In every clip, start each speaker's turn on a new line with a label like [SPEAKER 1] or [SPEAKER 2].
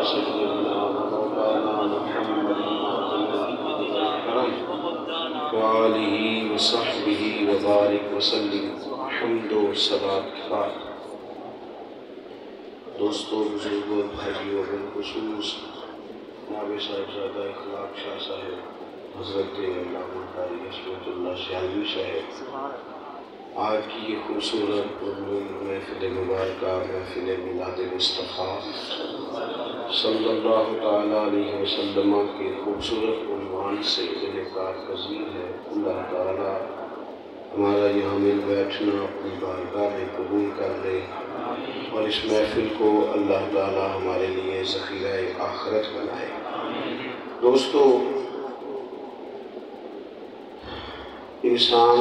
[SPEAKER 1] سيدنا ومولانا محمد وآلہ وصحبہ وبارک وسلم. حمد و صلاۃ کا دوستوں، بزرگوں، بھائیوں، بالخصوص جناب صاحبزادہ اخلاق شاہ صاحب، حضرت علامہ قاری عصمت اللہ سیالوی صاحب، آج کی یہ خوبصورت محفل مبارکہ، محفل میلاد مصطفیٰ صلی اللہ تعالیٰ علیہ وسلم کے خوبصورت عنوان سے انعقاد پذیر ہے. اللہ تعالیٰ ہمارا یہاں مل بیٹھنا اپنی بارگاہ میں قبول کر لے، اور اس محفل کو اللہ تعالیٰ ہمارے لیے ذخیرہ آخرت بنائے. دوستو، انسان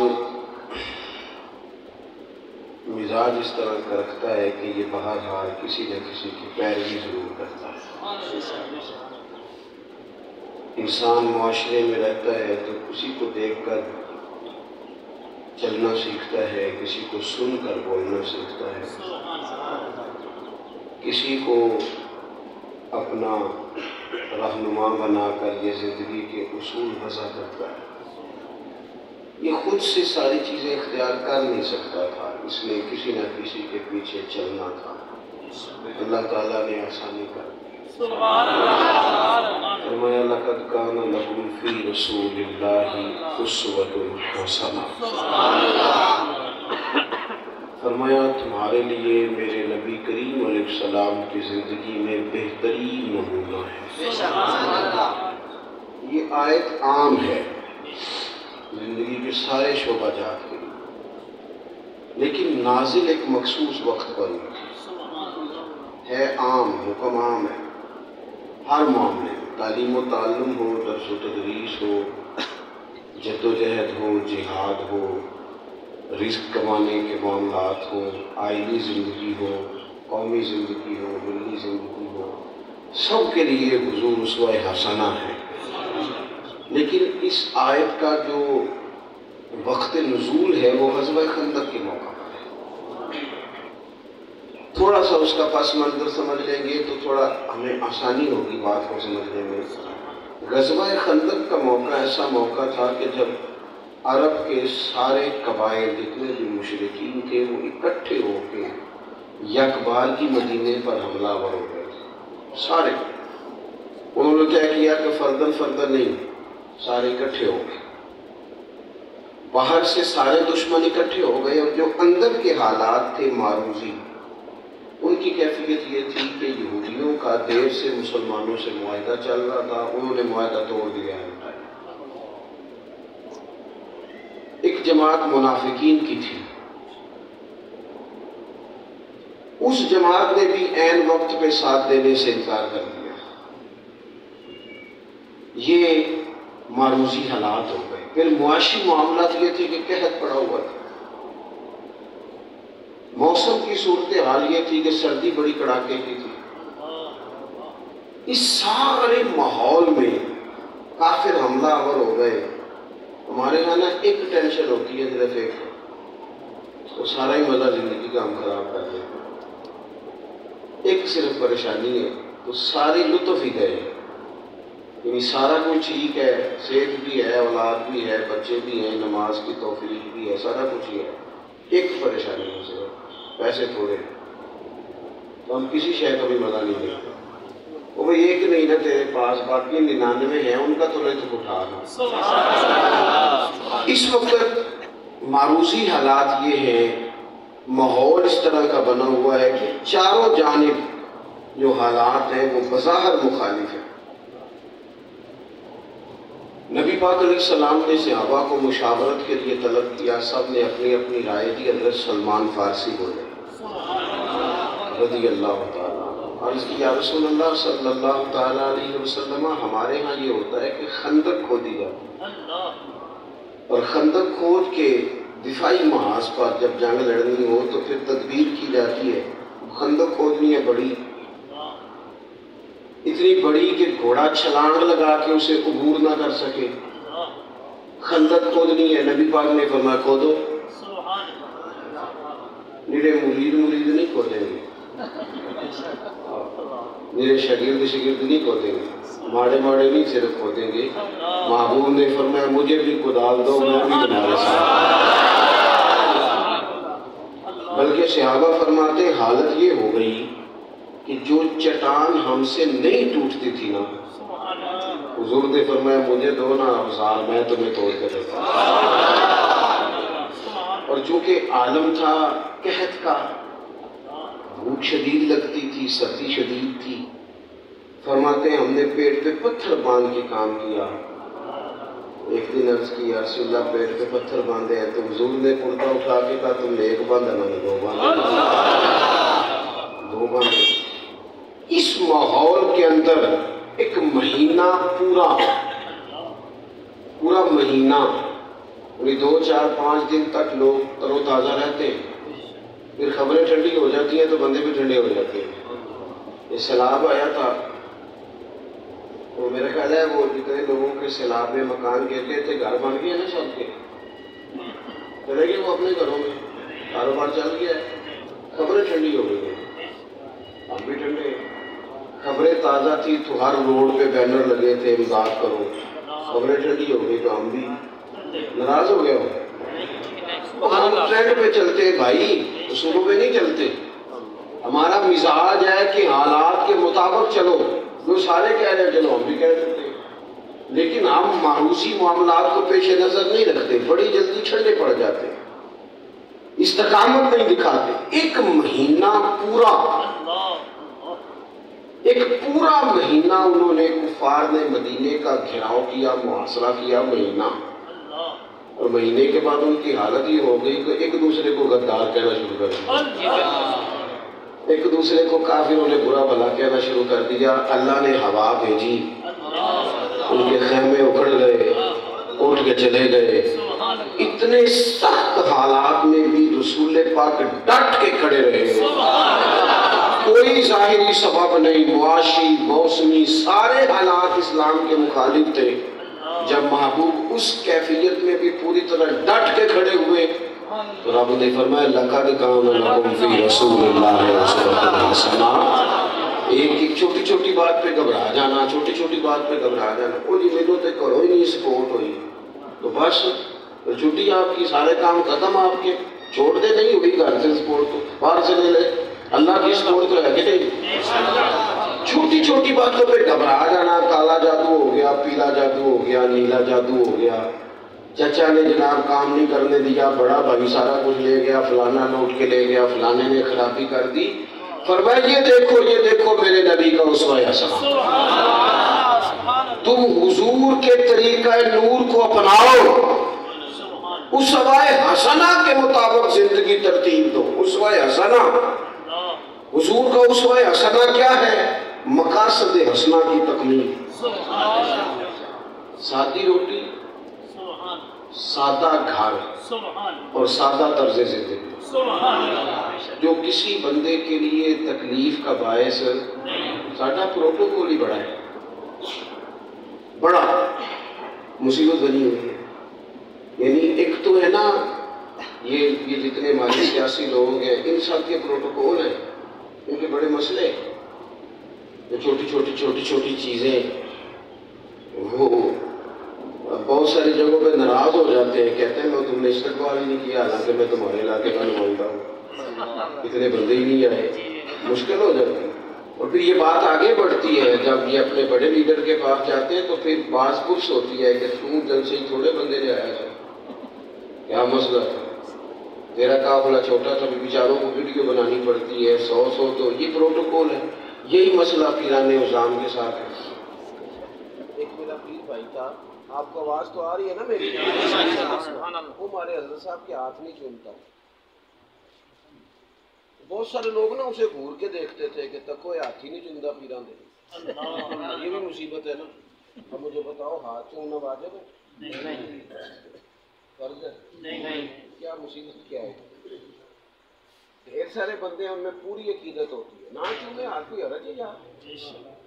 [SPEAKER 1] مزاج اس طرح کا رکھتا ہے کہ یہ بہرحال کسی نہ کسی کی پیروی ضرور کرتا ہے. انسان معاشرے میں رہتا ہے تو کسی کو دیکھ کر چلنا سیکھتا ہے، کسی کو سن کر بولنا سیکھتا ہے، کسی کو اپنا رہنما بنا کر یہ زندگی کے اصول وضع کرتا ہے. یہ خود سے ساری چیزیں اختیار کر نہیں سکتا تھا، اس لیے کسی نہ کسی کے پیچھے چلنا تھا. اللہ تعالیٰ نے آسانی کر دی. فرمایا لقد کان لکم فی رسول اللہ اسوۃ حسنہ. فرمایا تمہارے لیے میرے نبی کریم علیہ السلام کی زندگی میں بہترین نمونہ ہے. یہ آیت عام ہے زندگی کے سارے شعبہ جات کے لیے، لیکن نازل ایک مخصوص وقت پر ہوئی ہے. عام حکم عام ہے ہر معاملے میں، تعلیم و تعلم ہو، درس و تدریس ہو، جد و جہد ہو، جہاد ہو، رزق کمانے کے معاملات ہوں، آئلی زندگی ہو، قومی زندگی ہو، ملی زندگی ہو، سب کے لیے حضور اسوہ حسنہ ہے. لیکن اس آیت کا جو وقت نزول ہے وہ غزوہ خندق کے موقع پر ہے. تھوڑا سا اس کا پس منظر سمجھ لیں گے تو تھوڑا ہمیں آسانی ہوگی بات کو سمجھنے میں. غزوہ خندق کا موقع ایسا موقع تھا کہ جب عرب کے سارے قبائل جتنے بھی مشرکین تھے وہ اکٹھے ہو کے یک بار کی مدینے پر حملہ آور ہو گئے تھے. سارے انہوں نے کیا کیا کہ فردن فردن نہیں، سارے اکٹھے ہو گئے. باہر سے سارے دشمن اکٹھے ہو گئے، اور جو اندر کے حالات تھے معروضی، ان کی کیفیت یہ تھی کہ یہودیوں کا دیر سے مسلمانوں سے معاہدہ چل رہا تھا، انہوں نے معاہدہ توڑ دیا ہے. ایک جماعت منافقین کی تھی، اس جماعت نے بھی عین وقت پہ ساتھ دینے سے انکار کر دیا. یہ معروضی حالات ہو گئے. پھر معاشی معاملات یہ تھے کہ قحط پڑا ہوا تھا. موسم کی صورتحال یہ تھی کہ سردی بڑی کڑاکے کی تھی. اس سارے ماحول میں کافر حملہ آور ہو گئے. ہمارے یہاں نا ایک ٹینشن ہوتی ہے صرف ایک، تو سارا ہی مزہ زندگی کا ہم خراب کر دیتے ہیں. ایک صرف پریشانی ہے تو سارے لطف ہی گئے. یعنی سارا کچھ ٹھیک ہے، صحت بھی ہے، اولاد بھی ہے، بچے بھی ہیں، نماز کی توفیق بھی ہے، سارا کچھ ہی ہے. ایک پریشانی ہے صرف پیسے تھوڑے، تو ہم کسی شے کا بھی مزہ نہیں لیتے. وہ بھئی ایک نہیں نا تیرے پاس، باقی 99 ہیں، ان کا تو لطف اٹھانا. اس وقت معروضی حالات یہ ہیں، ماحول اس طرح کا بنا ہوا ہے کہ چاروں جانب جو حالات ہیں وہ بظاہر مخالف ہیں. نبی پاک علیہ السلام نے صحابہ کو مشاورت کے لیے طلب کیا. سب نے اپنی اپنی رائے دی. حضرت سلمان فارسی بولے رضی اللہ تعالیٰ. عرض کی یا رسول اللہ صلی اللہ تعالیٰ علیہ وسلم، ہمارے ہاں یہ ہوتا ہے کہ خندق کھودی جاتی ہے، اور خندق کھود کے دفاعی محاذ پر جب جنگ لڑنی ہو تو پھر تدبیر کی جاتی ہے. خندق کھودنی ہے بڑی، اتنی بڑی کہ گھوڑا چھلانگ لگا کے اسے عبور نہ کر سکے. خندق کھودنی ہے. نبی پاک نے فرمایا کھودو. میرے مرید نہیں کھودیں گے. میرے شاگرد نہیں کھودیں گے، ماڑے نہیں صرف کھودیں گے، محبوب نے فرمایا مجھے بھی کدال دو، میں بھی تمہارے ساتھ۔ بلکہ صحابہ فرماتے حالت یہ ہو گئی کہ جو چٹان ہم سے نہیں ٹوٹتی تھی نا، حضور نے فرمایا مجھے دو نا افضال، میں تمہیں توڑ کے دیتا ہوں۔ اور چونکہ عالم تھا قحط کا، بھوک شدید لگتی تھی، سردی شدید تھی، فرماتے ہیں ہم نے پیٹ پہ پتھر باندھ کے کام کیا۔ ایک دن عرض کی یا رسول اللہ پیٹ پہ پتھر باندھے ہیں، تو حضور نے کرتا اٹھا کے کہا تم نے ایک باندھا، میں نے دو باندھے۔ اس ماحول کے اندر ایک مہینہ پورا مہینہ، یعنی 2 4 5 دن تک لوگ تر و تازہ رہتے ہیں، پھر خبریں ٹھنڈی ہو جاتی ہیں تو بندے بھی ٹھنڈے ہو جاتے ہیں۔ یہ سیلاب آیا تھا، تو میرا خیال ہے وہ جتنے لوگوں کے سیلاب میں مکان گر گئے تھے، گھر بن گئے نا سب کے، چلے گئے وہ اپنے گھروں میں، کاروبار چل گیا ہے، خبریں ٹھنڈی ہو گئی ہیں، ہم بھی ٹھنڈے۔ خبریں تازہ تھی تو ہر روڈ پہ بینر لگے تھے امداد کرو، خبریں ٹھنڈی ہو گئی تو ہم بھی ناراض ہو گئے ہو۔ ہم ٹرینڈ پہ چلتے بھائی، اصولوں پہ نہیں چلتے۔ ہمارا مزاج ہے کہ حالات کے مطابق چلو، جو سارے کہہ رہے ہیں چلو ہم بھی کہہ دیتے ہیں، لیکن ہم معروضی معاملات کو پیش نظر نہیں رکھتے، بڑی جلدی ٹھنڈے پڑ جاتے ہیں، استقامت نہیں دکھاتے۔ ایک پورا مہینہ انہوں نے کفار نے مدینے کا گھیراؤ کیا، محاصرہ کیا مہینہ، اور مہینے کے بعد ان کی حالت یہ ہو گئی کہ ایک دوسرے کو غدار کہنا شروع کر دیا، ایک دوسرے کو کافروں نے برا بھلا کہنا شروع کر دیا۔ اللہ نے ہوا بھیجی، ان کے خیمے اکھڑ گئے، اٹھ کے چلے گئے۔ اتنے سخت حالات میں بھی رسول پاک ڈٹ کے کھڑے رہے، کوئی ظاہری سبب نہیں، معاشی موسمی سارے حالات اسلام کے مخالف تھے۔ جب محبوب اس کیفیت میں بھی پوری طرح ڈٹ کے کھڑے ہوئے تو رب نے فرمایا لَقَدْ كَانَ لَكُمْ فِي رَسُولِ اللَّهِ أُسْوَةٌ حَسَنَةٌ۔ ایک چھوٹی چھوٹی بات پہ گھبرا جانا، چھوٹی چھوٹی بات پہ گھبرا جانا، وہ جی میرے تے کرو ہی نہیں سپورٹ ہوئی تو بس چھٹی آپ کی، سارے کام ختم آپ کے، چھوڑ دے نہیں ہوئی گھر سے سپورٹ تو باہر سے لے لے، اللہ کی سپورٹ تو ہے کہ نہیں؟ چھوٹی چھوٹی باتوں پہ گھبرا جانا، کالا جادو ہو گیا، پیلا جادو ہو گیا، نیلا جادو ہو گیا، چچا نے جناب کام نہیں کرنے دیا، بڑا بھائی سارا کچھ لے گیا، فلانا لوٹ کے لے گیا، فلانے نے خرابی کر دی، فرمایا یہ دیکھو میرے نبی کا اسوہ حسنہ، تم حضور کے طریقہ نور کو اپناؤ، اسوہ حسنہ کے مطابق زندگی ترتیب دو۔ اسوہ حسنہ، حضور کا اسوہ حسنہ کیا ہے؟ مقاصد حسنہ کی تکمیل، سادی روٹی، سادہ گھر اور سادہ طرز زندگی، جو کسی بندے کے لیے تکلیف کا باعث، سادہ پروٹوکول ہی بڑا ہے، بڑا مصیبت بنی ہوئی ہے۔ یعنی ایک تو ہے نا یہ جتنے مالی سیاسی لوگ ہیں ان سب کے پروٹوکول ہیں، ان کے بڑے مسئلے، چھوٹی چھوٹی چیزیں، وہ بہت ساری جگہوں پہ ناراض ہو جاتے ہیں، کہتے ہیں میں تم نے استقبال ہی نہیں کیا، حالانکہ میں تمہارے علاقے کا نمائندہ ہوں، اتنے بندے ہی نہیں آئے، مشکل ہو جاتی ہے۔ اور پھر یہ بات آگے بڑھتی ہے، جب یہ اپنے بڑے لیڈر کے پاس جاتے ہیں تو پھر بعض پرس ہوتی ہے کہ تم جن سے ہی تھوڑے بندے نے آیا تھا، کیا مسئلہ تھا، تیرا قافلہ چھوٹا تھا، بیچاروں کو ویڈیو بنانی پڑتی ہے، 100 تو یہ پروٹوکول ہے۔ یہی مسئلہ پیران نظام کے ساتھ ہے۔ ایک میرا پیر بھائی تھا، آپ کو آواز تو آ رہی ہے نا میری، وہ ہمارے حضرت صاحب کے ہاتھ نہیں چومتا، بہت سارے لوگ نا اسے گھور کے دیکھتے تھے کہ تکو ہاتھ ہی نہیں چومتا پیران دے، یہ بھی مصیبت ہے نا۔ اب مجھے بتاؤ ہاتھ چومنا واجب ہے؟ فرض ہے؟ کیا مصیبت کیا ہے؟ ڈھیر سارے بندے ان میں پوری عقیدت ہوتی ہے، نہ چومے ہاتھ کوئی حرج ہے یار،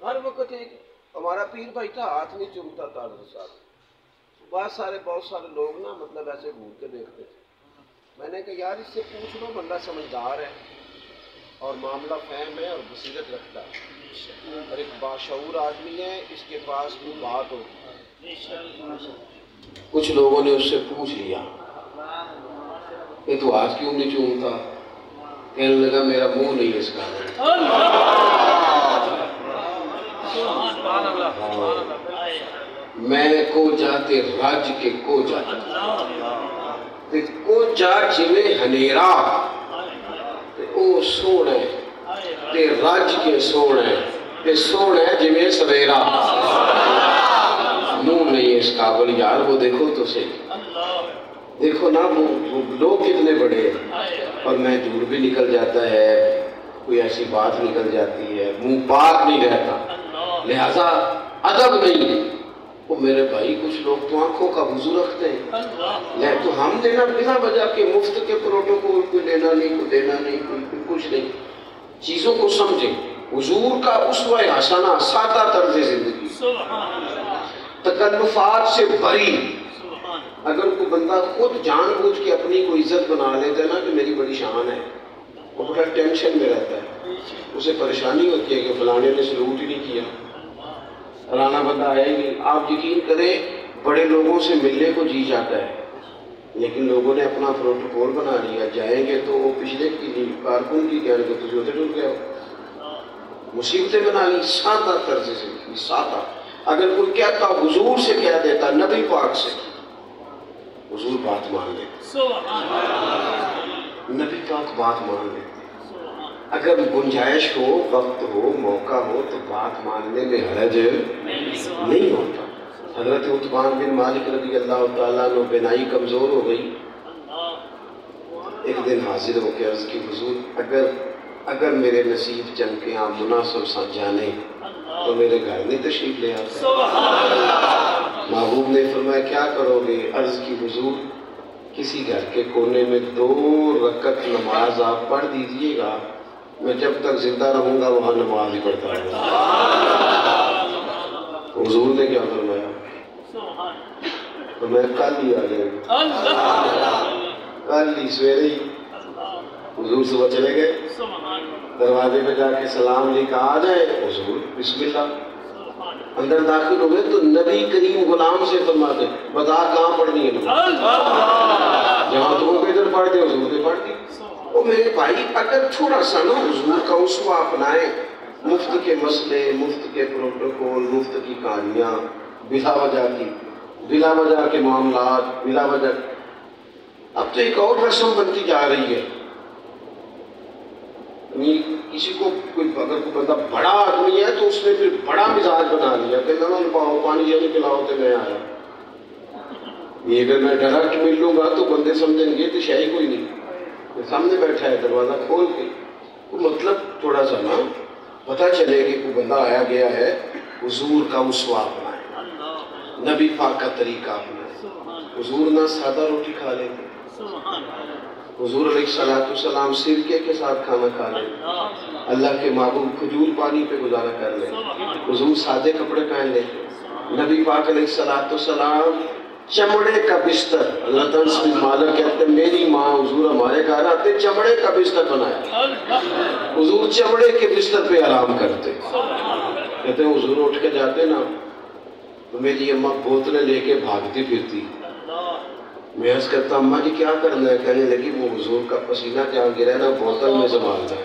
[SPEAKER 1] ہر وقت ایک ہمارا پیر بھائی تھا ہاتھ نہیں چومتا تھا حضرت صاحب، بہت سارے لوگ نا مطلب ایسے گھور کے دیکھتے تھے۔ میں نے کہا یار اس سے پوچھ لو، بندہ سمجھدار ہے اور معاملہ فہم ہے اور بصیرت رکھتا ہے، اور ایک باشعور آدمی ہے، اس کے پاس کوئی بات ہو، کچھ لوگوں نے اس سے پوچھ لیا کہ تو ہاتھ کیوں نہیں چومتا؟ کہنے لگا میرا منہ نہیں ہے اس کا۔ میں کو جاتے راج کے کو جاتا تے کو جا جویں ہنیرا تے او سونے تے راج کے سونے تے سونے جویں سویرا۔ منہ نہیں ہے اس قابل یار، وہ دیکھو تو صحیح، دیکھو نا وہ لوگ کتنے بڑے ہیں، اور میں دور بھی نکل جاتا ہے، کوئی ایسی بات نکل جاتی ہے، منہ پاک نہیں رہتا، لہذا ادب نہیں۔ وہ میرے بھائی کچھ لوگ تو آنکھوں کا وضو رکھتے ہیں، تو ہم دینا بنا وجہ کے مفت کے پروٹوکول، کوئی لینا نہیں، کوئی دینا نہیں، کوئی کچھ نہیں۔ چیزوں کو سمجھیں، حضور کا اسوہ حسنہ، سادہ طرز زندگی، تکلفات سے بری۔ اگر کوئی بندہ خود جان بوجھ کے اپنی کوئی عزت بنا لیتا ہے نا کہ میری بڑی شان ہے، وہ بڑا ٹینشن میں رہتا ہے، اسے پریشانی ہوتی ہے کہ فلانے نے سلوٹ ہی نہیں کیا، فلانا بندہ آیا ہی نہیں۔ آپ یقین کریں بڑے لوگوں سے ملنے کو جی جاتا ہے، لیکن لوگوں نے اپنا پروٹوکول بنا لیا، جائیں گے تو وہ پچھلے کی کارکن کی کہنے کو تجھے ہوتے ڈر گیا ہو، مصیبتیں بنا لی۔ سادہ طرز زندگی، سادہ۔ اگر کوئی کہتا حضور سے کہہ دیتا، نبی پاک سے، حضور بات مان لیتے، نبی پاک بات مان لیتے۔ اگر گنجائش ہو، وقت ہو، موقع ہو تو بات ماننے میں حرج نہیں ہوتا۔ حضرت عثمان بن مالک رضی اللہ تعالیٰ عنہ بینائی کمزور ہو گئی، ایک دن حاضر ہو کے عرض کی حضور اگر میرے نصیب چمکے آپ مناسب سا جانے تو میرے گھر میں تشریف لے آتے۔ محبوب نے فرمایا کیا کرو گے؟ عرض کی حضور کسی گھر کے کونے میں 2 رکعت نماز آپ پڑھ دیجئے گا، میں جب تک زندہ رہوں گا وہاں نماز ہی پڑھتا رہوں گا۔ حضور نے کیا فرمایا؟ تو میں کل ہی آ جائے گا، کل ہی سویرے ہی۔ حضور صبح چلے گئے، دروازے پہ جا کے سلام لے کہا آ جائے، حضور بسم اللہ، اندر داخل ہوئے تو نبی کریم غلام سے فرماتے بتا کہاں پڑھنی ہے نماز؟ جہاں تم کو ادھر پڑھ دے، حضور نے پڑھ دی۔ وہ میرے بھائی اگر تھوڑا سا نا حضور کا اسوہ اپنائیں، مفت کے مسئلے، مفت کے پروٹوکول، مفت کی کہانیاں، بلا وجہ کے معاملات، بلا وجہ۔ اب تو ایک اور رسم بنتی جا رہی ہے، کسی کو اگر کوئی بندہ بڑا آدمی ہے تو اس نے پھر بڑا مزاج بنا لیا کہ نہ پاؤ پانی جلدی پلاؤ تو میں آیا۔ یہ اگر میں ڈائریکٹ مل لوں گا تو بندے سمجھیں گے تو شاہی کوئی نہیں، سامنے بیٹھا ہے دروازہ کھول کے، مطلب تھوڑا سا نا پتہ چلے کہ کوئی بندہ آیا گیا ہے۔ حضور کا اسوہ اپنائیں، نبی پاک کا طریقہ اپنائیں۔ حضور نہ سادہ روٹی کھا لیتے، حضور علیہ السلام سرکے کے ساتھ کھانا کھا لیں، اللہ کے محبوب کھجور پانی پہ گزارا کر لیں، حضور سادے کپڑے پہن لیں، نبی پاک علیہ السلام چمڑے کا بستر، اللہ تعالیٰ سے مالک کہتے ہیں میری ماں حضور ہمارے گھر آتے چمڑے کا بستر بنایا، حضور چمڑے کے بستر پہ آرام کرتے۔ کہتے ہیں حضور اٹھ کے جاتے نا تو میری اماں بوتلیں لے کے بھاگتی پھرتی، میں عرض کرتا اماں جی کیا کرنا ہے؟ کہنے لگی وہ حضور کا پسینہ جہاں گرا نا بوتل میں سنبھالتا ہے۔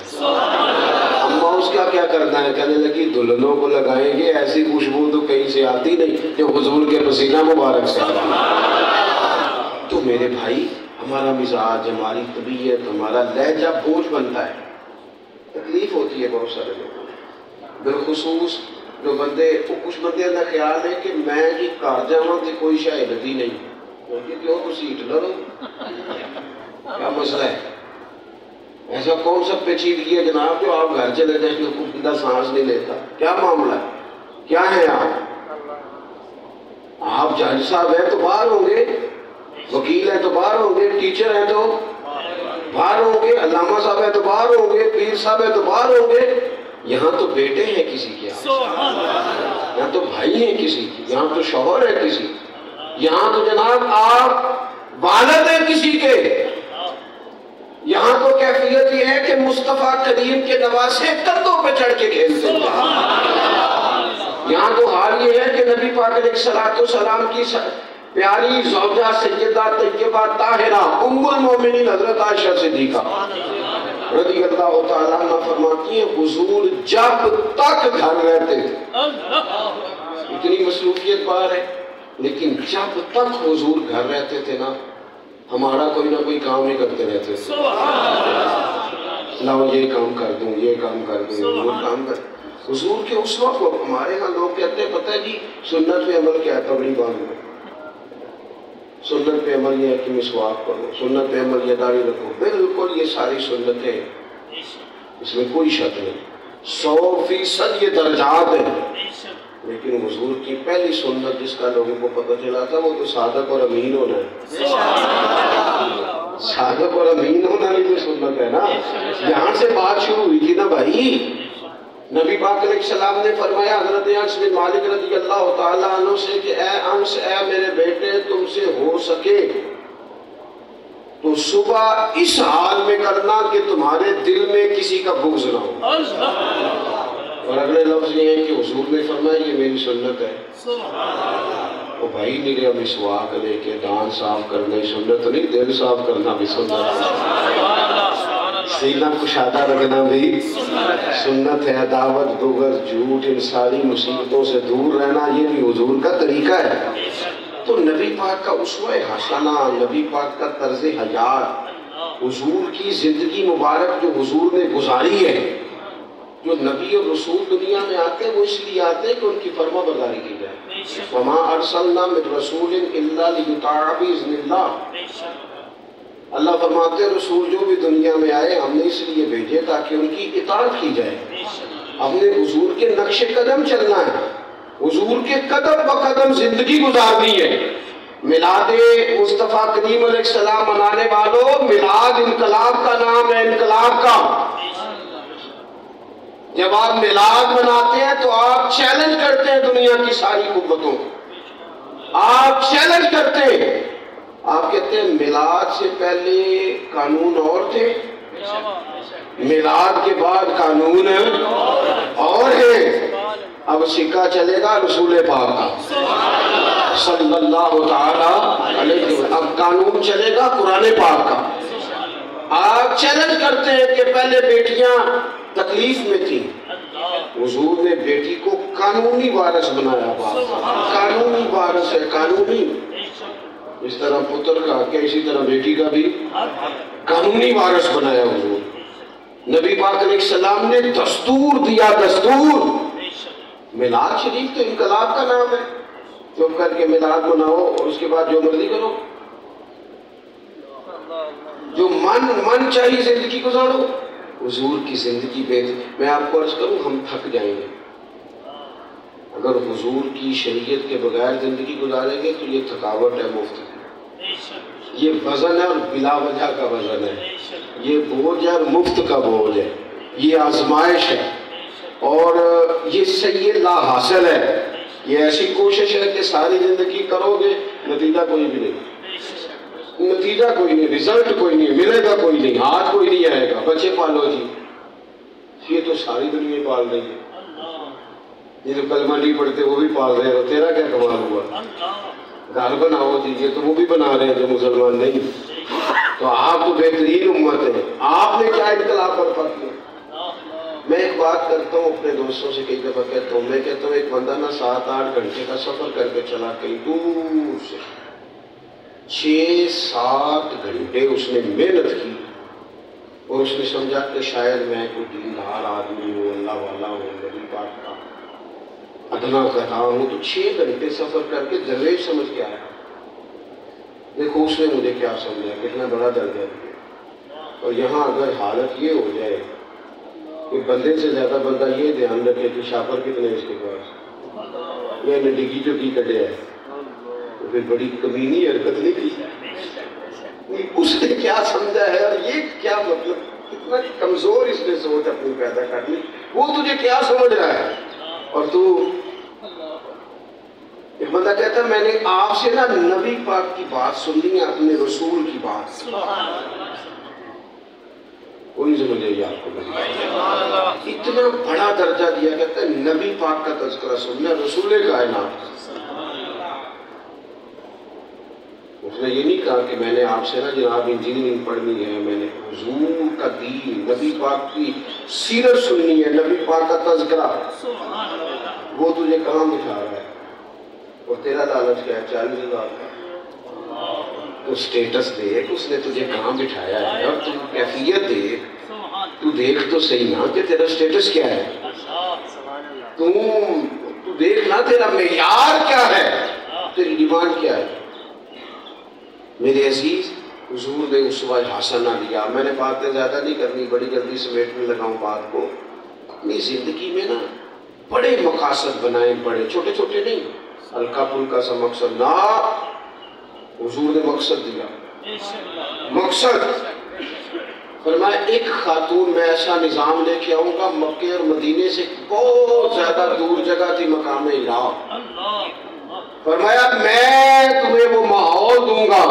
[SPEAKER 1] اماں اس کا کیا کرنا ہے؟ کہنے لگی دلہنوں کو لگائیں گے ایسی خوشبو تو کہیں سے آتی نہیں جو حضور کے پسینہ مبارک سے آتی۔ تو میرے بھائی ہمارا مزاج، ہماری طبیعت، ہمارا لہجہ بوجھ بنتا ہے، تکلیف ہوتی ہے بہت سارے لوگوں کو، بالخصوص جو بندے، کچھ بندے کا خیال ہے کہ میں جی گھر جاؤں تو کوئی شاہد ہی نہیں، کیوں تسی ہٹلر ہو؟ کیا مسئلہ ہے؟ ایسا کون سا پیچیدگی ہے جناب جو آپ گھر چلے جائیں تو بندہ سانس نہیں لیتا؟ کیا معاملہ ہے؟ کیا ہے آپ جج صاحب ہیں تو باہر ہوں گے، وکیل ہیں تو باہر ہوں گے، ٹیچر ہیں تو باہر ہوں گے، علامہ صاحب ہیں تو باہر ہوں گے، پیر صاحب ہیں تو باہر ہوں گے۔ یہاں تو بیٹے ہیں کسی کے، یہاں تو بھائی ہیں کسی کے، یہاں تو شوہر ہے کسی، یہاں تو جناب آپ والد ہیں کسی کے، یہاں تو کیفیت یہ ہے کہ مصطفیٰ کریم کے نواسے کندھوں پہ چڑھ کے کھیلتے ہیں۔ حال یہ ہے کہ نبی پاک علیہ السلام کی پیاری زوجہ سیدہ طیبہ طاہرہ ام المومنین حضرت عائشہ صدیقہ رضی اللہ تعالیٰ عنہ فرماتی ہیں حضور جب تک گھر رہتے تھے، اتنی مصروفیت باہر ہے لیکن جب تک حضور گھر رہتے تھے نا ہمارا کوئی نہ کوئی کام نہیں کرتے رہتے تھے، لاؤ یہ کام کر دوں، یہ کام کر دوں، وہ کام کر دوں۔ حضور کے اس وقت ہمارے ہاں لوگ کہتے ہیں پتہ ہے جی سنت پہ عمل کیا ہے، پگڑی باندھو، سنت پہ عمل یہ ہے کہ مسواک پڑھو، سنت پہ عمل یہ داڑھی رکھو، بالکل یہ ساری سنتیں اس میں کوئی شک نہیں، 100% یہ درجات ہیں، لیکن حضور کی پہلی سنت جس کا لوگوں کو پتہ چلا تھا وہ تو صادق اور امین ہونا ہے۔ صادق اور امین ہونا نہیں تو سنت ہے نا، یہاں سے بات شروع ہوئی تھی نا بھائی۔ نبی پاک علیہ السلام نے فرمایا حضرت انس بن مالک رضی اللہ تعالیٰ عنہ سے کہ اے انس، اے میرے بیٹے، تم سے ہو سکے تو صبح اس حال میں کرنا کہ تمہارے دل میں کسی کا بغض نہ ہو۔ اور اگلے لفظ یہ ہے کہ حضور نے فرمایا یہ میری سنت ہے۔ اور بھائی میرے مسواک لے کے دان صاف کرنا سنت نہیں، دل صاف کرنا بھی سنت ہے، سینہ کشادہ رکھنا بھی سنت ہے، دعوت بغض جھوٹ ان ساری مصیبتوں سے دور رہنا یہ بھی حضور کا طریقہ ہے۔ تو نبی پاک کا اسوہ حسنہ، نبی پاک کا طرز حیات، حضور کی زندگی مبارک جو حضور نے گزاری ہے، جو نبی اور رسول دنیا میں آتے ہیں وہ اس لیے آتے ہیں کہ ان کی فرما برداری کی جائے۔ وَمَا أَرْسَلْنَا مِن رَسُولٍ إِلَّا لِيُطَاعَ بِإِذْنِ اللَّهِ۔ اللہ فرماتے ہیں رسول جو بھی دنیا میں آئے ہم نے اس لیے بھیجے تاکہ ان کی اطاعت کی جائے۔ ہم نے حضور کے نقش قدم چلنا ہے، حضور کے قدم بقدم زندگی گزارنی ہے۔ میلاد مصطفیٰ کریم علیہ السلام منانے والوں، میلاد انقلاب کا نام ہے، انقلاب کا۔ جب آپ میلاد مناتے ہیں تو آپ چیلنج کرتے ہیں دنیا کی ساری قوتوں کو، آپ چیلنج کرتے ہیں، آپ کہتے ہیں میلاد سے پہلے قانون اور تھے، میلاد کے بعد قانون اور ہے۔ اب سکہ چلے گا رسول پاک کا صلی اللہ تعالی علیہ وسلم، اب قانون چلے گا قرآن پاک کا۔ آپ چیلنج کرتے ہیں کہ پہلے بیٹیاں تکلیف میں تھیں، حضور نے بیٹی کو قانونی وارث بنایا، قانونی وارث ہے، قانونی، اس طرح پتر کا کہ اسی طرح بیٹی کا بھی قانونی وارث بنایا حضور۔ نبی پاک علیہ السلام نے دستور دیا، دستور۔ میلاد شریف تو انقلاب کا نام ہے، چپ کر کے میلاد مناؤ اور اس کے بعد جو مرضی کرو، جو من چاہیے زندگی گزارو۔ حضور کی زندگی بہتر، میں آپ کو عرض کروں ہم تھک جائیں گے اگر حضور کی شریعت کے بغیر زندگی گزاریں گے تو یہ تھکاوٹ ہے، مفت ہے، یہ وزن ہے اور بلا وجہ کا وزن ہے، یہ بوجھ ہے اور مفت کا بوجھ ہے، یہ آزمائش ہے اور یہ سید لا حاصل ہے۔ یہ ایسی کوشش ہے کہ ساری زندگی کرو گے نتیجہ کوئی بھی نہیں، نتیجہ کوئی نہیں، رزلٹ کوئی نہیں، ملے گا کوئی نہیں، ہاتھ کوئی نہیں آئے گا۔ بچے پالو جی، یہ تو ساری دنیا پال رہی ہے، یہ تو کلمہ نہیں پڑھتے وہ بھی پال رہے ہو، تیرا کیا کمال ہوا؟ گھر بناؤ جی، یہ تو وہ بھی بنا رہے ہیں جو مسلمان نہیں۔ تو آپ تو بہترین امت ہیں، آپ نے کیا انقلاب برپا کیا؟ میں ایک بات کرتا ہوں اپنے دوستوں سے، کئی دفعہ کہتا ہوں، میں کہتا ہوں ایک بندہ نا 7-8 گھنٹے کا سفر کر کے چلا کہیں دور سے، 6-7 گھنٹے اس نے محنت کی اور اس نے سمجھا کہ شاید میں کوئی دیندار آدمی ہوں، اللہ والا ہوں، نبی پاک کا ادنا کہا ہوں، تو 6 گھنٹے سفر کر کے درویش سمجھ کے آیا۔ دیکھو اس نے مجھے کیا سمجھا، کتنا بڑا درجہ دیا۔ اور یہاں اگر حالت یہ ہو جائے کہ بندے سے زیادہ بندہ یہ دھیان رکھے کہ شاپر کتنے اس کے پاس، یا نے ڈگی جو کی کٹے ہے، تو پھر بڑی کمینی حرکت نہیں کی۔ اس نے کیا سمجھا ہے اور یہ کیا مطلب، کتنا کمزور اس نے سوچ اپنی پیدا کر لی، وہ تجھے کیا سمجھ رہا ہے اور تو۔ ایک بندہ کہتا ہے میں نے آپ سے نا نبی پاک کی بات سننی ہے، اپنے رسول کی بات، کوئی سمجھے گی آپ کو، اتنا بڑا درجہ دیا، کہتا ہے نبی پاک پاک کا تذکرہ سننا رسول کائنات۔ اس نے یہ نہیں کہا کہ میں نے آپ سے نا جناب انجینئرنگ پڑھنی ہے، میں نے حضور کا دین، نبی پاک کی سیرت سننی ہے، نبی پاک کا تذکرہ۔ وہ تجھے کہاں بٹھا رہا ہے؟ اور تیرا لالچ کیا ہے؟ 40,000 کا تو اسٹیٹس دیکھ، اس نے تجھے کہاں بٹھایا ہے، اور تم کیفیت دیکھ، تو دیکھ تو صحیح نا کہ تیرا اسٹیٹس کیا ہے، تو دیکھ نا تیرا معیار کیا ہے، تیری ڈیمانڈ کیا ہے۔ میرے عزیز، حضور نے اسوہ حسنہ لیا۔ میں نے باتیں زیادہ نہیں کرنی، بڑی جلدی سمیٹنے لگا ہوں بات کو۔ اپنی زندگی میں نا بڑے مقاصد بنائیں، بڑے چھوٹے چھوٹے نہیں، ہلکا پھلکا سا مقصد نہ، حضور نے مقصد دیا۔ مقصد فرمایا ایک خاتون میں ایسا نظام لے کے آؤں گا، مکے اور مدینے سے بہت زیادہ دور جگہ تھی مقام الہ، فرمایا میں تمہیں وہ ماحول دوں گا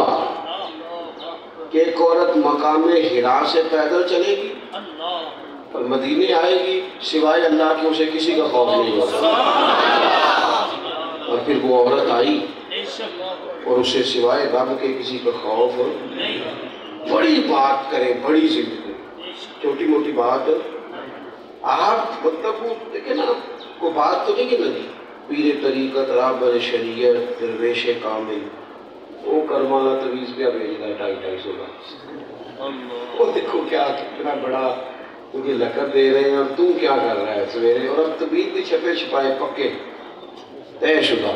[SPEAKER 1] کہ ایک عورت مقام حرا سے پیدل چلے گی اور مدینے آئے گی، سوائے اللہ کے اسے کسی کا خوف نہیں ہوگا۔ اور پھر وہ عورت آئی اور اسے سوائے رب کے کسی کا خوف نہیں۔ بڑی بات کریں، بڑی زندگی، چھوٹی موٹی بات آپ مطلب وہ دیکھیں نا، کوئی بات تو نہیں کہ نہیں، پیر طریقت رابر شریعت درویش کامل، وہ کرمالا تویز پہ بھیج رہا ہے 250 کا، وہ دیکھو کیا کتنا بڑا تجھے لقب دے رہے ہیں، اور تو کیا کر رہا ہے سویرے، اور اب طبیعت بھی چھپے چھپائے پکے طے شدہ،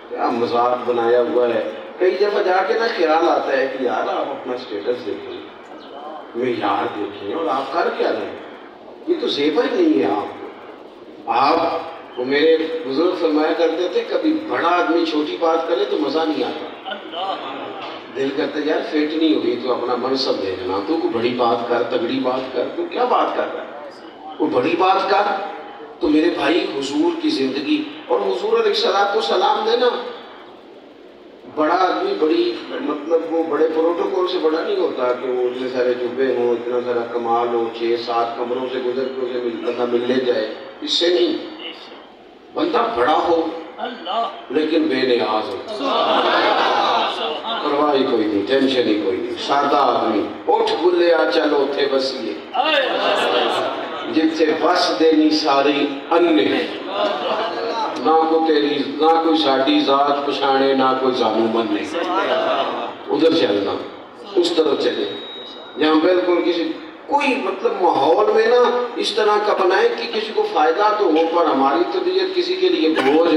[SPEAKER 1] کیا مذاق بنایا ہوا ہے۔ کئی دفعہ جا کے نا خیال آتا ہے کہ یار آپ اپنا سٹیٹس دیکھیں، معیار دیکھیں، اور آپ کر کیا رہے ہیں، یہ تو زیبہ ہی نہیں ہے آپ وہ میرے بزرگ فرمایا کرتے تھے کبھی بڑا آدمی چھوٹی بات کرے تو مزہ نہیں آتا، دل کرتا یار فٹ نہیں ہوئی تو اپنا منصب دیکھنا، تو کوئی بڑی بات کر، تگڑی بات کر، تو کیا بات کر رہا ہے، کوئی بڑی بات کر۔ تو میرے بھائی حضور کی زندگی، اور حضور علیہ السلام نے نا بڑا آدمی بڑی مطلب وہ بڑے پروٹوکول سے بڑا نہیں ہوتا کہ وہ اتنے سارے جبے ہوں، اتنا سارا کمال ہو، 6-7 کمروں سے گزر کے اسے بندہ ملنے جائے، اس سے نہیں، بندہ بڑا ہو لیکن بے نیاز ہو، پرواہ ہی کوئی نہیں، ٹینشن ہی کوئی نہیں، سادہ آدمی، اٹھ بلے آ چلو تھے بسیے جن سے بس دینی ساری انے، نہ کو تیری نہ کوئی ساڑی ذات پچھانے، نہ کوئی زانو مننے، ادھر چلنا، اس طرف چلے جہاں بالکل کسی کوئی مطلب ماحول میں نا اس طرح کا بنائے کہ کسی کو فائدہ تو ہو، پر ہماری طبیعت کسی کے لیے بوجھ،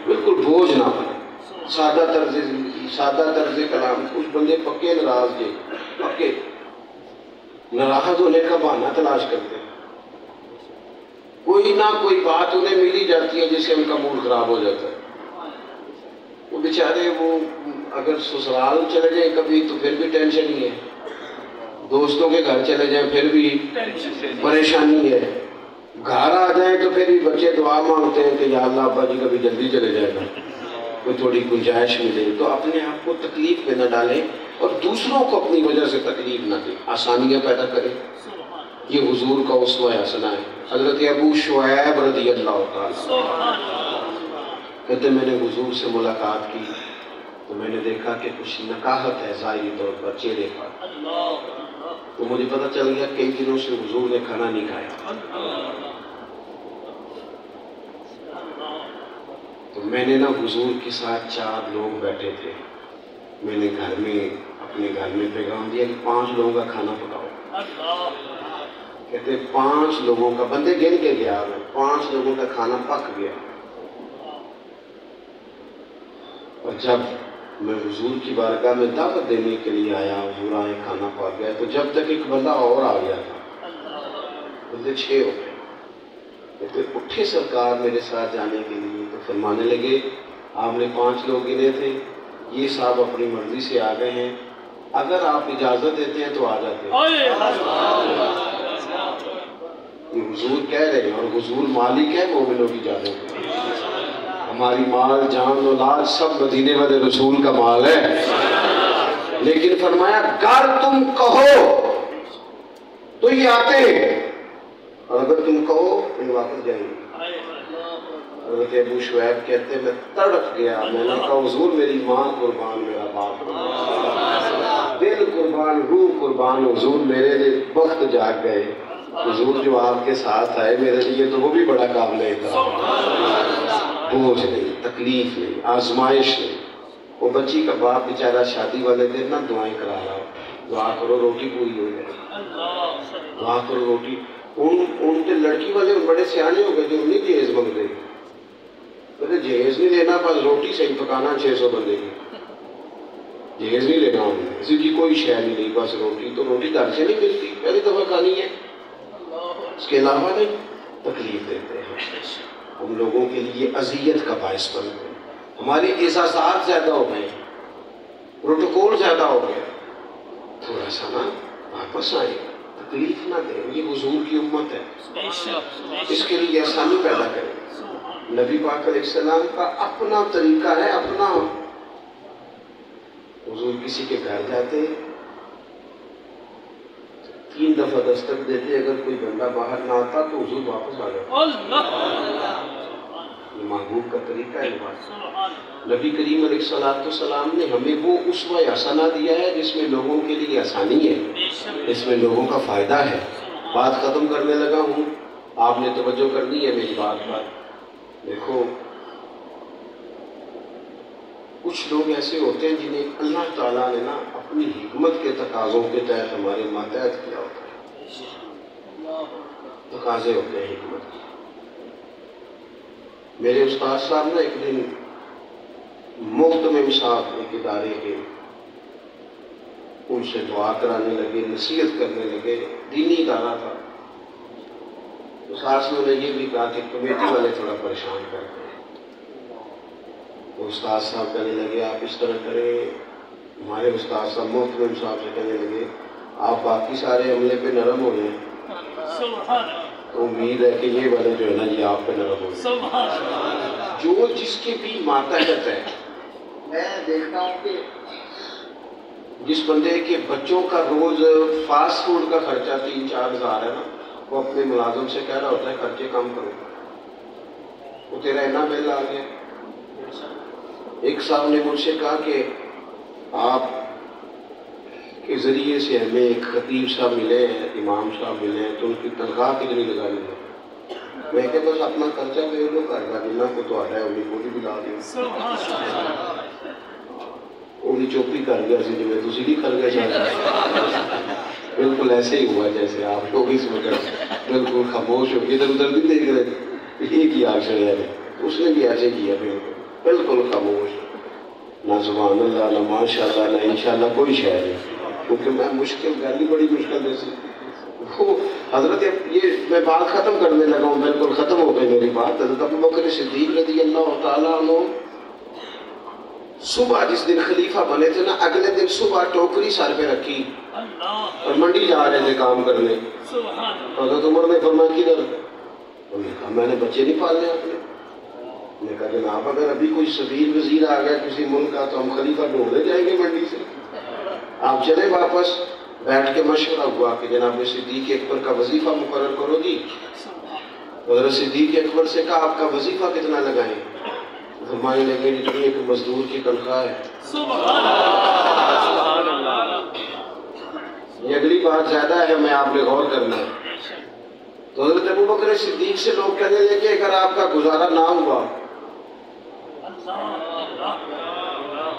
[SPEAKER 1] بالکل بوجھ نہ بنے، سادہ طرز زندگی، سادہ طرز کلام۔ کچھ بندے پکے ناراض گئے، پکے ناراض ہونے کا بہانہ تلاش کرتے ہیں، کوئی نہ کوئی بات انہیں ملی جاتی ہے جس سے ان کا موڈ خراب ہو جاتا ہے۔ وہ بیچارے وہ اگر سسرال چلے جائیں کبھی تو پھر بھی ٹینشن ہی ہے، دوستوں کے گھر چلے جائیں پھر بھی پریشانی ہے، گھر آ جائیں تو پھر بھی بچے دعا مانگتے ہیں کہ یا اللہ ابا جی کبھی جلدی چلے جائے گا، کوئی تھوڑی گنجائش ملے۔ تو اپنے آپ کو تکلیف میں نہ ڈالیں اور دوسروں کو اپنی وجہ سے تکلیف نہ دیں، آسانیاں پیدا کریں۔ یہ حضور کا اسوہ حسنہ ہے۔ حضرت ابو شعیب رضی اللہ تعالیٰ کہتے میں نے حضور سے ملاقات کی تو میں نے دیکھا کہ کچھ نکاہت ہے ظاہری طور پر چہرے پر، تو مجھے پتہ چل گیا کئی دنوں سے حضور نے کھانا نہیں کھایا۔ تو میں نے نا حضور کے ساتھ 4 لوگ بیٹھے تھے، میں نے گھر میں اپنے گھر میں پیغام دیا کہ 5 لوگوں کا کھانا پکاؤ۔ کہتے 5 لوگوں کا، بندے گن کے گیا میں، 5 لوگوں کا کھانا پک گیا۔ اور جب میں حضور کی بارگاہ میں دعوت دینے کے لیے آیا، حضور آئے کھانا پک گیا، تو جب تک ایک بندہ اور آ گیا تھا، بندے 6 ہو گئے۔ کہتے اٹھے سرکار میرے ساتھ جانے کے لیے، تو فرمانے لگے آپ نے 5 لوگ گنے تھے، یہ صاحب اپنی مرضی سے آ گئے ہیں، اگر آپ اجازت دیتے ہیں تو آ جاتے ہیں۔ یہ حضور کہہ رہے ہیں، اور حضور مالک ہے مومنوں کی جانوں کے، ہماری مال جان اولاد سب مدینے والے رسول کا مال ہے، لیکن فرمایا اگر تم کہو تو یہ آتے ہیں، اور اگر تم کہو تو یہ واپس جائیں گے۔ حضرت ابو شعیب کہتے ہیں میں تڑپ گیا، میں نے کہا حضور میری ماں قربان، میرا باپ قربان، دل قربان، روح قربان، حضور میرے لیے وقت جاگ گئے، حضور جو آپ کے ساتھ آئے میرے لیے تو وہ بھی بڑا قابل احترام، بوجھ نہیں، تکلیف نہیں، آزمائش نہیں۔ وہ بچی کا باپ بیچارہ شادی والے دن نہ دعائیں کرا رہا، دعا کرو روٹی پوری ہو جائے، دعا کرو روٹی۔ ان کے لڑکی والے بڑے سیانے ہو گئے جو نہیں جہیز منگتے، کہتے جہیز نہیں لینا، بس روٹی صحیح پکانا 600 بندے کی، جہیز نہیں لینا انہوں نے، اسی کی کوئی شے نہیں لی، بس روٹی، تو روٹی گھر سے نہیں ملتی، پہلی دفعہ کھانی ہے، اس کے علاوہ نہیں، تکلیف دیتے ہیں، ہم لوگوں کے لیے اذیت کا باعث بنتے ہیں، ہماری احساسات زیادہ ہو گئے، پروٹوکول زیادہ ہو گیا، تھوڑا سا نا واپس آئے، تکلیف نہ دیں، یہ حضور کی امت ہے، اس کے لیے آسانی پیدا کریں۔ نبی پاک علیہ السلام کا اپنا طریقہ ہے، اپنا، حضور کسی کے گھر جاتے 3 دفعہ دستک دیتے، اگر کوئی بندہ باہر نہ آتا تو حضور واپس آ جاتا، یہ محبوب کا طریقہ ہے۔ نبی کریم علیہ السلام نے ہمیں وہ اسوہ حسنہ دیا ہے جس میں لوگوں کے لیے آسانی ہے، اس میں لوگوں کا فائدہ ہے۔ بات ختم کرنے لگا ہوں، آپ نے توجہ کرنی ہے میری بات پر۔ دیکھو کچھ لوگ ایسے ہوتے ہیں جنہیں اللہ تعالیٰ نے نا اپنی حکمت کے تقاضوں کے تحت ہمارے ماتحت کیا ہوتا ہے، تقاضے ہوتے ہیں حکمت کے۔ میرے استاد صاحب نے ایک دن محتمم صاحب ایک ادارے کے، ان سے دعا کرانے لگے، نصیحت کرنے لگے، دینی ادارہ تھا، تو ساتھ میں انہیں یہ بھی کہا کہ کمیٹی والے تھوڑا پریشان کرتے ہیں، تو استاد صاحب کہنے لگے آپ اس طرح کریں، ہمارے استاد صاحب محتمم صاحب سے کہنے لگے آپ باقی سارے عملے پہ نرم ہو جائیں، تو امید ہے کہ یہ والے جو ہے نا یہ آپ پہ نرم ہو جائیں۔ جو جس کے بھی ماتحت ہے، میں دیکھتا ہوں کہ جس بندے کے بچوں کا روز فاسٹ فوڈ کا خرچہ 3-4 ہزار ہے نا، وہ اپنے ملازم سے کہہ رہا ہوتا ہے خرچے کم کرو، وہ تیرا اتنا بل آ گیا۔ ایک صاحب نے مجھ سے کہا کہ آپ کے ذریعے سے ہمیں ایک خطیب صاحب ملے ہیں، امام صاحب ملے ہیں، تو ان کی تنخواہ کتنی لگانی ہے؟ میں کہ بس اپنا خرچہ دے دو، کرنا جنہ کو تو آتا ہے انہیں کو بھی بلا دو۔ انہیں چوپی کر گیا سی جو تسی نہیں کر گئے شاید، بالکل ایسے ہی ہوا جیسے آپ لوگ اس وقت بالکل خاموش ہو کے ادھر ادھر بھی دیکھ رہے، ایک ہی آگ چڑھا ہے، اس نے بھی ایسے کیا، بالکل خاموش، نہ سبحان اللہ، نہ ماشاء اللہ، نہ انشاءاللہ، کوئی شے نہیں، کیونکہ میں مشکل گالی بڑی مشکل جیسی حضرت، یہ میں بات ختم کرنے لگا ہوں، بالکل ختم ہو گئی میری بات۔ حضرت ابوبکر صدیق رضی اللہ تعالیٰ عنہ صبح جس دن خلیفہ بنے تھے نا، اگلے دن صبح ٹوکری سر پہ رکھی اور منڈی جا رہے تھے کام کرنے، حضرت عمر نے فرمایا کدھر؟ انہوں نے کہا میں نے بچے نہیں پالنے اپنے۔ میں نے کہا جناب اگر ابھی کوئی سفیر وزیر آ گیا کسی ملک کا تو ہم خلیفہ ڈھونڈنے جائیں گے منڈی سے، آپ چلے واپس۔ بیٹھ کے مشورہ ہوا کہ جناب صدیق اکبر کا وظیفہ مقرر کرو جی۔ حضرت صدیق اکبر سے کہا آپ کا وظیفہ کتنا لگائیں؟ فرمانے لگے جتنی ایک مزدور کی تنخواہ ہے۔ یہ اگلی بات زیادہ ہے، میں آپ نے غور کرنا ہے۔ تو حضرت ابوبکر صدیق سے لوگ کہنے لگے کہ اگر آپ کا گزارا نہ ہوا،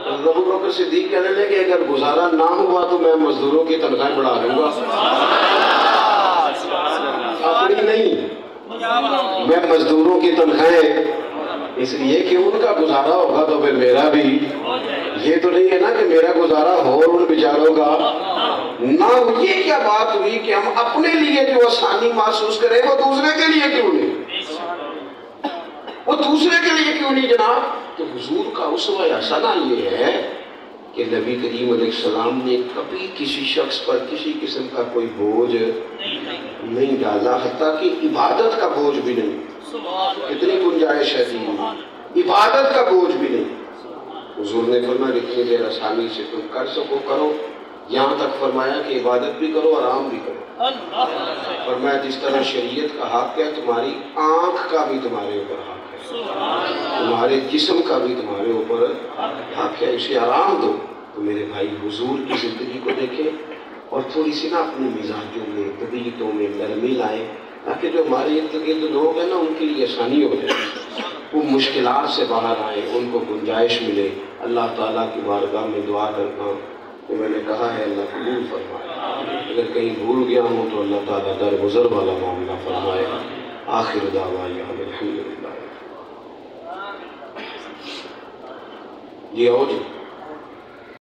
[SPEAKER 1] حضرت ابوبکر صدیق کہنے لگے کہ اگر گزارا نہ ہوا تو میں مزدوروں کی تنخواہیں بڑھا دوں گا، اپنی نہیں، میں مزدوروں کی تنخواہیں، اس لیے کہ ان کا گزارا ہوگا تو پھر میرا بھی، یہ تو نہیں ہے نا کہ میرا گزارا ہو اور ان بیچاروں کا نہ ہو۔ یہ کیا بات ہوئی کہ ہم اپنے لیے جو آسانی محسوس کریں وہ دوسرے کے لیے کیوں نہیں، وہ دوسرے کے لیے کیوں نہیں جناب؟ تو حضور کا اسوہ حسنہ یہ ہے کہ نبی کریم علیہ السلام نے کبھی کسی شخص پر کسی قسم کا کوئی بوجھ نہیں ڈالا، حتیٰ کہ عبادت کا بوجھ بھی نہیں، اتنی گنجائش ہے دین میں، عبادت کا بوجھ بھی نہیں۔ حضور نے فرمایا جتنی دیر آسانی سے تم کر سکو کرو، یہاں تک فرمایا کہ عبادت بھی کرو آرام بھی کرو۔ فرمایا جس طرح شریعت کا حق ہے تمہاری آنکھ کا بھی تمہارے اوپر حق ہے، تمہارے جسم کا بھی تمہارے اوپر حق ہے، اسے آرام دو۔ تو میرے بھائی حضور کی زندگی کو دیکھیں اور تھوڑی سی نا اپنے مزاجوں میں طبیعتوں میں نرمی لائیں، تاکہ جو ہمارے ارد گرد لوگ ہیں نا ان کے لیے آسانی ہو جائے، وہ مشکلات سے باہر آئیں، ان کو گنجائش ملے۔ اللہ تعالیٰ کی بارگاہ میں دعا کرتا ہوں کہ میں نے کہا ہے اللہ قبول فرمائے، اگر کہیں بھول گیا ہوں تو اللہ تعالیٰ درگزر والا معاملہ فرمائے۔ آخر دعوانا الحمدللہ۔ جی آؤ جی۔